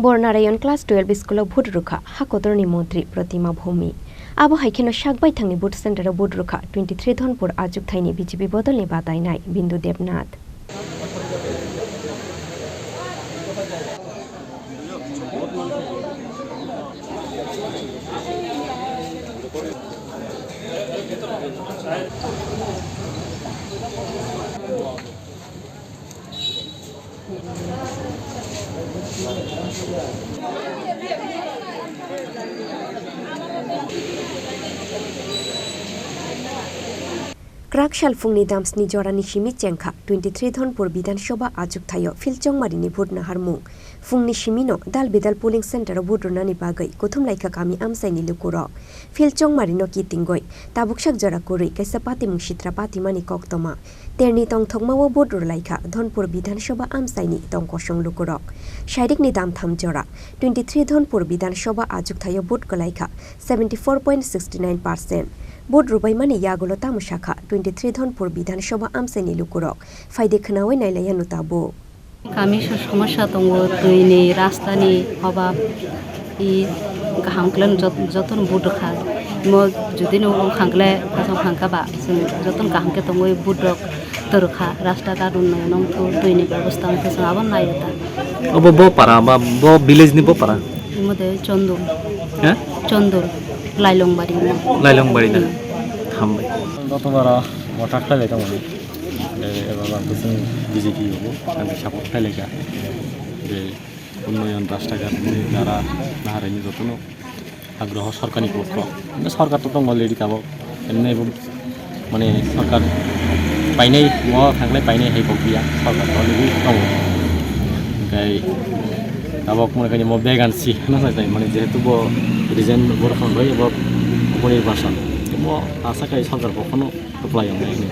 बर नारायण क्लास-XII स्कूलो भोट रुखा हाकोतरनि मन्त्रि प्रतिमा भौमिक आबो हाइखेनो सागबाय थांनि भोट सेन्टाराव भोट रुखा 23 धनपुर आजुगथायनि बीजेपी बदलनि बादायनाय बिन्दु देबनाथ क्राकशाल फुंनि दामस्नि जरानि सिमि चेंखा 23 धनपुर विधानसभा आजुगथायाव फिलचंमारिनि भोट नाहारमुं फुंनि सिमिनो दाल बेदाल पोलिंग सेन्टाराव भोट रुनानि बागै गथुमलाइखा गामि आमसाइनि लुकुरो फिलचंमारिनो कितिंगय ताबुकसाक जरा कुरै कैसा पातिमुं सित्रा पातिमानि कक्तमा तेरनि तंथंमावो भोट रुलाइखा धनपुर विधानसभा आमसाइनि तंकसं लुकुरो शाइरिकनि दाम थाम जरा 23 धनपुर विधानसभा आजुगथायाव भोट गलाइखा 74.69% भोट रुबाइमानि यागुलो तामुशाखा 23 धनपुर विधानसभा आमसाइनि लुकुरो फायदे खोनावै नायलाया नुताबो kami समस्या दङ दैनि रास्तानि अभाब इ गाहामख्लेन जतन बुदखा म जुदि नो खांख्ले फासं खांखाबा जों जतन गाहामखे दङ बुदक तरखा रास्ता गारुन नंथो दैनि व्यवस्था जों आबन नायता अब बो पारा बा बो विलेज नि बो पारा मदे चंदुर ह चंदुर लाइलंबारी ना हामबाय गतबारा वटार खालाय दङ एबार जों बीजेपी हबो आंनि सापर्ट खालायगा जे उन्नयन रास्ताघाटनि नारा नाहारनि जतन आग्रह सरकारनि पक्ष सरकार तो दङ अलरेडी काबो एमने माने सरकार पाइनाय म थांलाय पाइनाय है बगिया सरकार अलरेडी दङ गाय काबो मने म बेगानसि नाथाय माने जेहेतु बो रिजन बरखान भाई अब निर्वाचन म आशा खाय सरकार पक्षनो अप्लाई खालामनायनि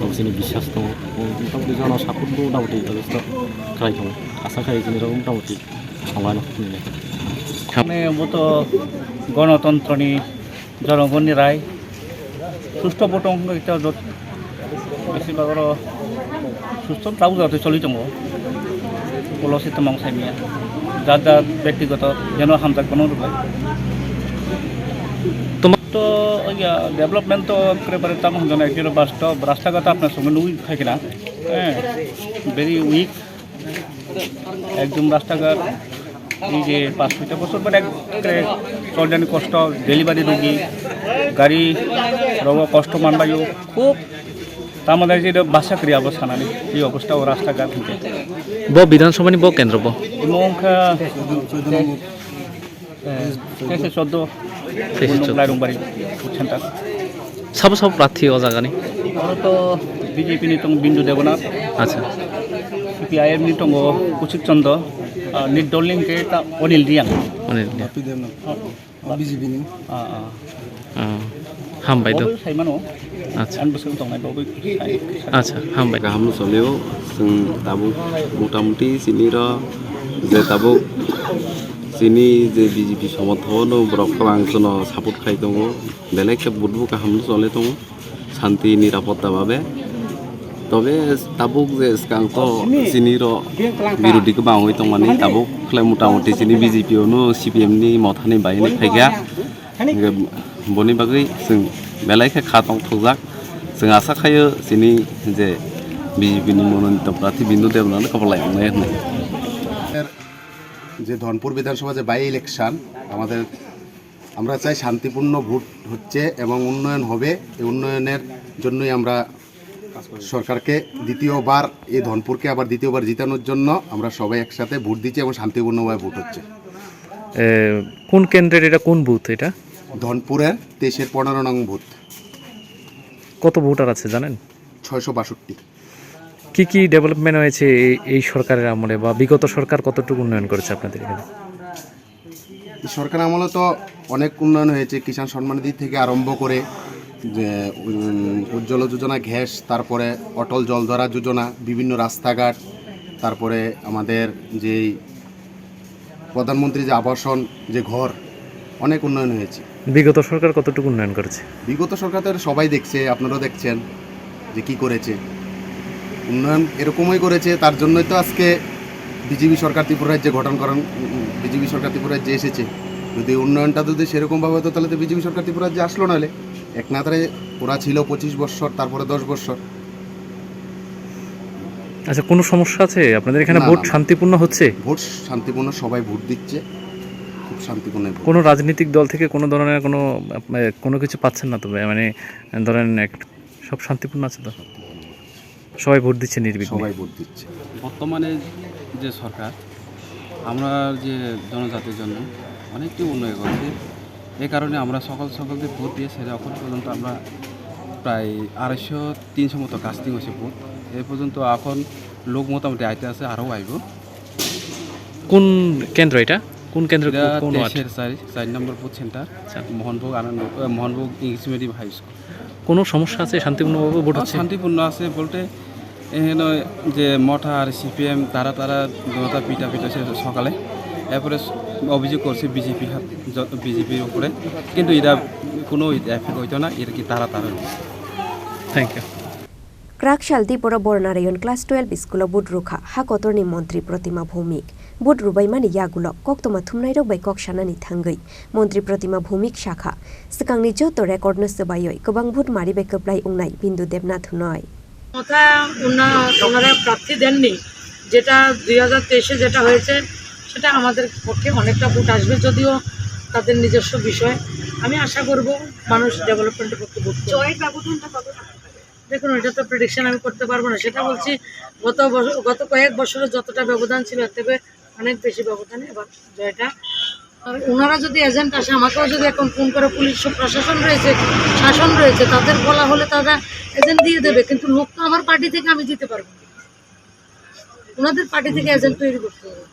गावसोरनि बिसास दङ मथामथि जन सापर्ट मथामथि जथेस्थ खालायदों आशा खाय जोंनि रकम मथामथि संगानो মানে মতো গণতন্ত্রনি জনগণনি রায় সুষ্ঠু ভোটং এটা যত বেশিরভাগর সুস্থ তাও যাতে চলি দङ পলিসিতে মাংসাইমিয়া যা যা ব্যক্তিগত যেন হামজাক বানানো রুবাই তো ইয়া ডেভেলপমেন্ট তো একেবারে তাম হন একজন বাস্তব রাস্তাঘাট আপনার সঙ্গে নুই থাকে না হ্যাঁ ভেরি উইক একদম রাস্তাঘাট এই যে 5 বছর পরে চলজানি কষ্ট ডেলিভারি রোগী গাড়ি রোগ কষ্ট মানবায়ু খুব তার মধ্যে যে বাসা ক্রিয়া অবস্থা নানি এই অবস্থা ও রাস্তাঘাট থেকে ব বিধানসভানি ব কেন্দ্র ব মংখা কেসে 14 লাইরংবাড়ি সেন্টার সব প্রার্থী ও জায়গানি তো বিজেপি নি দङ बिन्दु देवनाथ আচ্ছা সিপিআইএম নি दङ কৌশিক চন্দ্র निर्दलिं के ता अनिल दियां बीजेपी नि हामबाय दो साइमानो अच्छा आन बोसोर दंनाय बावबो अच्छा हामबाय गाहाम चलेव जों दाबो मटामटी सिनि र जे दाबो सिनि जे बीजेपी समर्थन ब्रकलांसन सापर्ट खाय दङ बेलेग के बुटबु गाहाम चले दङ शांति निरापत्ता भाबे तबे ताबुक जे स्कांत सिनि र बिरोधी को बाङै दङ माने ताबुक खले मटामटी सिनि बीजेपी नो सीपीएम नि मथानि बायनि फायगा बनि बागै जों बेलायखे खातं थजाक जों आशा खायो सिनि जे बीजेपी नि मनोनीत प्रार्थी बिन्दु देवनाथ खबरलाय आंनाय होननाय যে ধনপুর বিধানসভা যে বাই ইলেকশন আমাদের আমরা চাই শান্তিপূর্ণ ভোট হচ্ছে এবং উন্নয়ন হবে এই উন্নয়নের জন্যই আমরা সরকারকে দ্বিতীয়বার এই ধনপুরকে আবার দ্বিতীয়বার জিতানোর জন্য আমরা সবাই একসাথে ভোট দিচ্ছি এবং শান্তিপূর্ণভাবে ভোট হচ্ছে কোন কেন্দ্রের এটা কোন বুথ এটা ধনপুরের 23-15 নং বুথ কত ভোটার আছে জানেন 662 কি ডেভেলপমেন্ট হয়েছে এই সরকারের আমলে বা বিগত সরকার কতটুকু উন্নয়ন করেছে আপনাদের এখানে সরকার আমলে তো অনেক উন্নয়ন হয়েছে কিষাণ সম্মান নিধি থেকে আরম্ভ করে যে উজ্জ্বল যোজনা গ্যাস তারপরে অটল জলধারা যোজনা বিভিন্ন রাস্তাঘাট তারপরে আমাদের যে প্রধানমন্ত্রী যে আবাসন যে ঘর অনেক উন্নয়ন হয়েছে বিগত সরকার কতটুকু উন্নয়ন করেছে বিগত সরকার তো সবাই দেখছে আপনারাও দেখছেন যে কি করেছে উন্নয়ন এরকমই করেছে তার জন্যই তো আজকে বিজেপি সরকার ত্রিপুরায় যে গঠন করেন, বিজেপি সরকার ত্রিপুরায় যে এসেছে, যদি উন্নয়নটা যদি সেরকমভাবে হতো তাহলে তো বিজেপি সরকার ত্রিপুরায় যে আসলো নাহলে একনাথরে ওরা ছিল 25 বছর, তারপরে 10 বছর। আচ্ছা, কোনো সমস্যা আছে আপনাদের এখানে? না, ভোট না। শান্তিপূর্ণ হচ্ছে? ভোট শান্তিপূর্ণ, সবাই ভোট দিচ্ছে খুব শান্তিপূর্ণ। কোনো রাজনৈতিক দল থেকে কোনো ধরনের কোনো কিছু পাচ্ছেন না? তবে মানে ধরেন সব শান্তিপূর্ণ আছে তো? সবাই ভোট দিচ্ছে নির্বিঘ্নে? সবাই ভোট দিচ্ছে। বর্তমানে যে সরকার আমরা যে জনজাতির জন্য অনেকটি উন্নয়ন করছে, এই কারণে আমরা সকলকে ভোট দিয়ে সেটা এখন পর্যন্ত আমরা প্রায় 250-300 মতো কাস্টিং হয়েছে ভোট এই পর্যন্ত। এখন লোক মোটামুটি আইতে আছে, আরও আইব। কোন কেন্দ্র এটা? কোন কেন্দ্র? কোন ward? 4 number booth centre, Mohanbhog English medium high school. কোনো সমস্যা আছে? শান্তিপূর্ণভাবে ভোট হচ্ছে? শান্তিপূর্ণ আছে বলতে এখানে যে মঠা আর সিপিএম তারা জনতা পিটা সকালে, এরপরে অভিযোগ করছে বিজেপির উপরে, কিন্তু এটা কোনো এফেক্ট হইতো না, এটা কি তারা থ্যাংক ইউ। ক্রাকশাল ত্রিপুরা বড় নারায়ণ ক্লাস-12 স্কুল বুট রুখা হাকতরনি মন্ত্রী প্রতিমা ভৌমিক বুট রুবাইমানি यागुल कक्तमा थुमनाय रबाय कक्सानानि थांगै मन्त्री प्रतिमा भौमिक शाखा सिगांनि जत रेकर्ड नसबायै गोबां भुट मारिबाय कोप्लाय उंनाय बिन्दु देबनाथ नय কথা ওনারা প্রার্থী দেননি, যেটা 2023-এ যেটা হয়েছে সেটা আমাদের পক্ষে অনেকটা ভোট আসবে, যদিও তাদের নিজস্ব বিষয়। আমি আশা করব মানুষ ডেভেলপমেন্টের পক্ষে ভোট করবে। জয়ের ব্যবধানটা কত? দেখুন, এটা তো প্রেডিকশন আমি করতে পারবো না, সেটা বলছি গত কয়েক বছরে যতটা ব্যবধান ছিল এর থেকে অনেক বেশি ব্যবধানে এবার জয়টা। আর ওনারা যদি এজেন্ট আসে, আমাকেও যদি এখন ফোন করে পুলিশ প্রশাসন রয়েছে, শাসন রয়েছে, তাদের বলা হলে তারা এজেন্ট দিয়ে দেবে, কিন্তু লোক তো আমার পার্টি থেকে আমি দিতে পারবো না, ওনাদের পার্টি থেকে এজেন্ট তৈরি করতে হবে।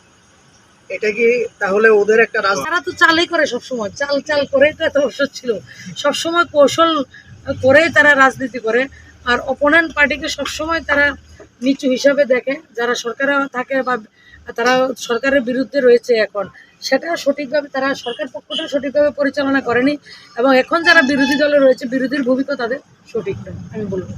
এটা কি তাহলে ওদের একটা তারা তো চালই করে সবসময়, চাল করেই তো এত বছর ছিল, সবসময় কৌশল করেই তারা রাজনীতি করে। আর অপোনেন্ট পার্টিকে সবসময় তারা নিচু হিসাবে দেখে, যারা সরকারে থাকে বা তারা সরকারের বিরুদ্ধে রয়েছে এখন, সেটা সঠিকভাবে তারা সরকার পক্ষটা সঠিকভাবে পরিচালনা করেনি, এবং এখন যারা বিরোধী দলে রয়েছে বিরোধীর ভূমিকা তাদের সঠিক নয় আমি বলবো।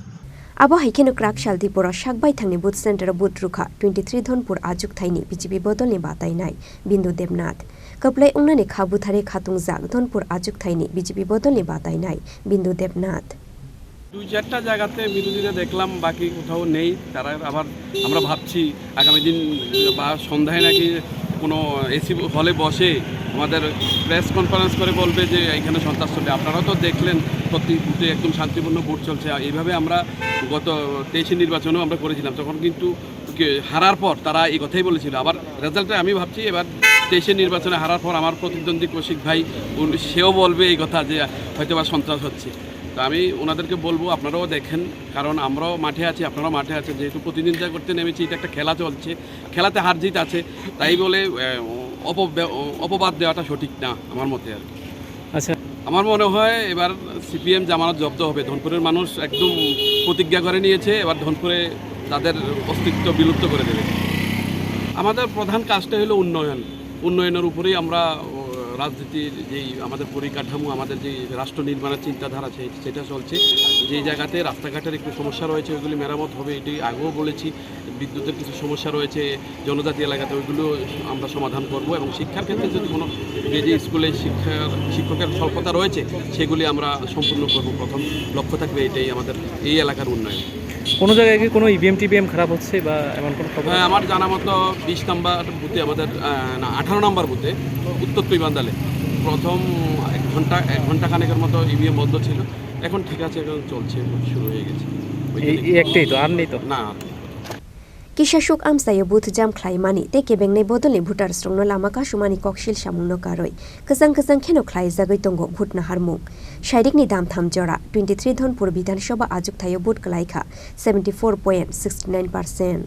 आबो हाइखेनो क्राकशाल त्रिपुरा सागबाय थांनि बुथ सेन्टर बुथ रुखा 23 धनपुर आजुक थाइनि बिजेपि बदलनि बातायनाय बिन्दु देबनाथ कप्लाय उंनानि खाबुथारे खातुंजाक धनपुर आजुक थाइनि बिजेपि बदलनि बातायनाय बिन्दु देबनाथ 2-4টা জায়গাতে বিরোধীরা দেখলাম, বাকি কোথাও নেই। তারা আবার আমরা ভাবছি আগামী দিন বা সন্ধ্যায় নাকি কোনো এসি হলে বসে আমাদের প্রেস কনফারেন্স করে বলবে যে এখানে সন্ত্রাস চলবে। আপনারাও তো দেখলেন প্রতি বুথে একদম শান্তিপূর্ণ ভোট চলছে। এইভাবে আমরা গত 23 নির্বাচনেও আমরা করেছিলাম, তখন কিন্তু হারার পর তারা এই কথাই বলেছিল। আবার রেজাল্টে আমি ভাবছি এবার 23 নির্বাচনে হারার পর আমার প্রতিদ্বন্দ্বী কৌশিক ভাই সেও বলবে এই কথা যে হয়তো বা সন্ত্রাস হচ্ছে। তো আমি ওনাদেরকে বলবো আপনারাও দেখেন, কারণ আমরাও মাঠে আছি, আপনারাও মাঠে আছেন, যেহেতু প্রতিদ্বন্দ্বিতা করতে নেমেছি, এটা একটা খেলা চলছে, খেলাতে হার জিত আছে, তাই বলে অপবাদ দেওয়াটা সঠিক না আমার মতে আর কি। আচ্ছা, আমার মনে হয় এবার সিপিএম জামানত জব্দ হবে। ধনপুরের মানুষ একদম প্রতিজ্ঞা করে নিয়েছে, এবার ধনপুরে তাদের অস্তিত্ব বিলুপ্ত করে দেবে। আমাদের প্রধান কাজটা হলো উন্নয়নের উপরেই আমরা রাজনীতির যেই আমাদের পরিকাঠামো, আমাদের যে রাষ্ট্র নির্মাণের চিন্তাধারা সেটা চলছে। যেই জায়গাতে রাস্তাঘাটের একটু সমস্যা রয়েছে ওইগুলি মেরামত হবে, এটি আগেও বলেছি। বিদ্যুতের কিছু সমস্যা রয়েছে জনজাতি এলাকাতে, ওইগুলো আমরা সমাধান করব। এবং শিক্ষার ক্ষেত্রে যদি কোনো যে স্কুলে শিক্ষকের স্বল্পতা রয়েছে সেগুলি আমরা সম্পূর্ণ করব। প্রথম লক্ষ্য থাকবে এটাই আমাদের এই এলাকার উন্নয়ন। কোনো জায়গায় কি কোনো ইভিএম খারাপ হচ্ছে বা এমন কোনো খবর? হ্যাঁ, আমার জানা মতো 20 নম্বর বুথে আমাদের 18 নম্বর বুথে উত্তর তুইবান্দালে প্রথম 1 ঘন্টা খানেকের মতো ইভিএম বন্ধ ছিল, এখন ঠিক আছে, এখন চলছে, শুরু হয়ে গেছে। এই একটাই তো, আর নেই তো? না। किशासुक आमसायो बुथ जाम ख्लाइमानि तेके बेंगनै बदलनि भुटार स्ट्रंनो लामा कासुमानि कक्सिल सामुंनो कारय गोजां खेनो ख्लाइ जागै दंगो भुट नाहारमुं शाइरिकनि दाम 3 जरा 23 धनपुर विधानसभा आजुकथायो भुट गलायखा 74.69%।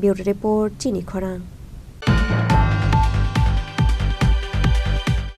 ब्यूरो रिपोर्ट चिनी खरां।